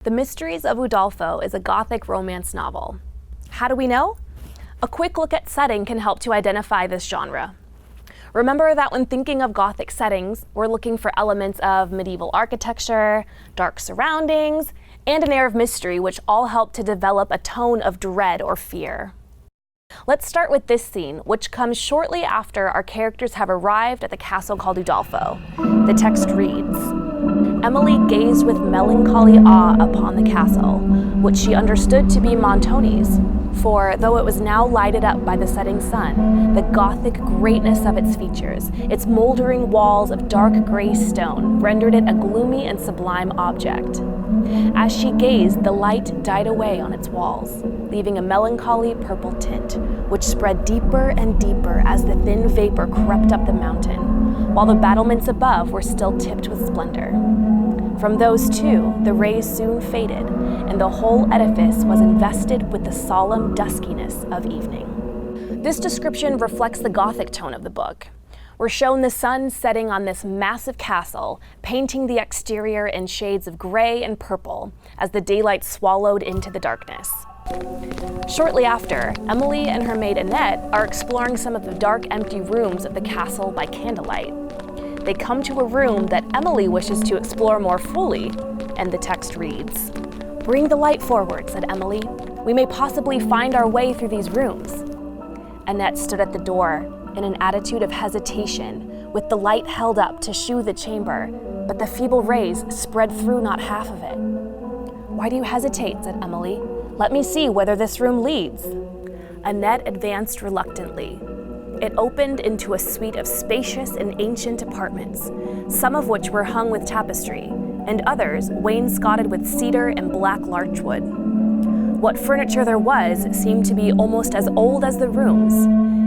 The Mysteries of Udolpho is a Gothic romance novel. How do we know? A quick look at setting can help to identify this genre. Remember that when thinking of Gothic settings, we're looking for elements of medieval architecture, dark surroundings, and an air of mystery, which all help to develop a tone of dread or fear. Let's start with this scene, which comes shortly after our characters have arrived at the castle called Udolpho. The text reads, "Emily gazed with melancholy awe upon the castle, which she understood to be Montoni's, for though it was now lighted up by the setting sun, the Gothic greatness of its features, its mouldering walls of dark gray stone, rendered it a gloomy and sublime object. As she gazed, the light died away on its walls, leaving a melancholy purple tint, which spread deeper and deeper as the thin vapor crept up the mountain, while the battlements above were still tipped with splendor. From those too, the rays soon faded, and the whole edifice was invested with the solemn duskiness of evening." This description reflects the Gothic tone of the book. We're shown the sun setting on this massive castle, painting the exterior in shades of gray and purple as the daylight swallowed into the darkness. Shortly after, Emily and her maid Annette are exploring some of the dark, empty rooms of the castle by candlelight. They come to a room that Emily wishes to explore more fully, and the text reads, "Bring the light forward," said Emily. "We may possibly find our way through these rooms." Annette stood at the door in an attitude of hesitation, with the light held up to shew the chamber, but the feeble rays spread through not half of it. "Why do you hesitate?" said Emily. "Let me see whither this room leads." Annette advanced reluctantly. It opened into a suite of spacious and ancient apartments, some of which were hung with tapestry, and others wainscoted with cedar and black larchwood. What furniture there was seemed to be almost as old as the rooms,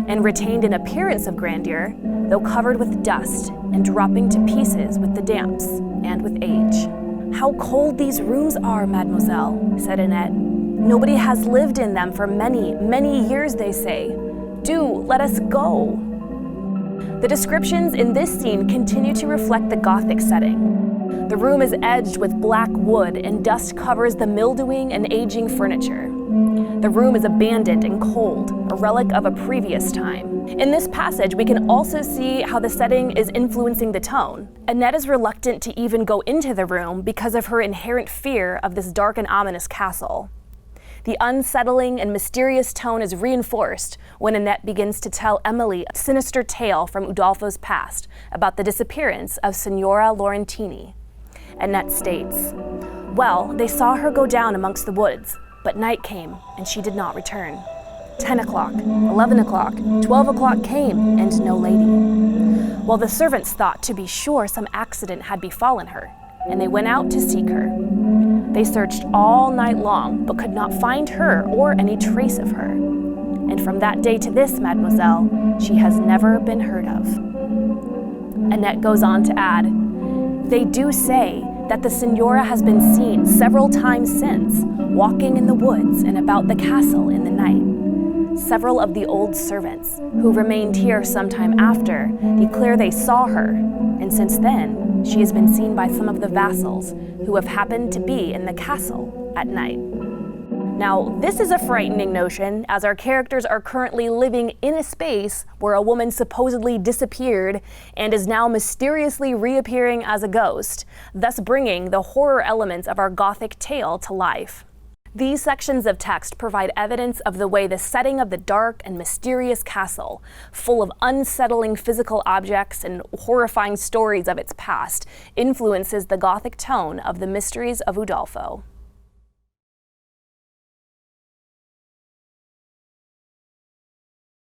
and retained an appearance of grandeur, though covered with dust and dropping to pieces with the damps and with age. "How cold these rooms are, mademoiselle," said Annette. "Nobody has lived in them for many, many years, they say. Do let us go." The descriptions in this scene continue to reflect the Gothic setting. The room is edged with black wood, and dust covers the mildewing and aging furniture. The room is abandoned and cold, a relic of a previous time. In this passage, we can also see how the setting is influencing the tone. Annette is reluctant to even go into the room because of her inherent fear of this dark and ominous castle. The unsettling and mysterious tone is reinforced when Annette begins to tell Emily a sinister tale from Udolpho's past about the disappearance of Signora Laurentini. Annette states, "Well, they saw her go down amongst the woods, but night came and she did not return. 10 o'clock, 11 o'clock, 12 o'clock came, and no lady. Well, the servants thought to be sure some accident had befallen her, and they went out to seek her. They searched all night long, but could not find her or any trace of her. And from that day to this, mademoiselle, she has never been heard of." Annette goes on to add, "They do say that the signora has been seen several times since, walking in the woods and about the castle in the night. Several of the old servants, who remained here some time after, declare they saw her, and since then, she has been seen by some of the vassals who have happened to be in the castle at night." Now, this is a frightening notion, as our characters are currently living in a space where a woman supposedly disappeared and is now mysteriously reappearing as a ghost, thus bringing the horror elements of our Gothic tale to life. These sections of text provide evidence of the way the setting of the dark and mysterious castle, full of unsettling physical objects and horrifying stories of its past, influences the Gothic tone of the Mysteries of Udolpho.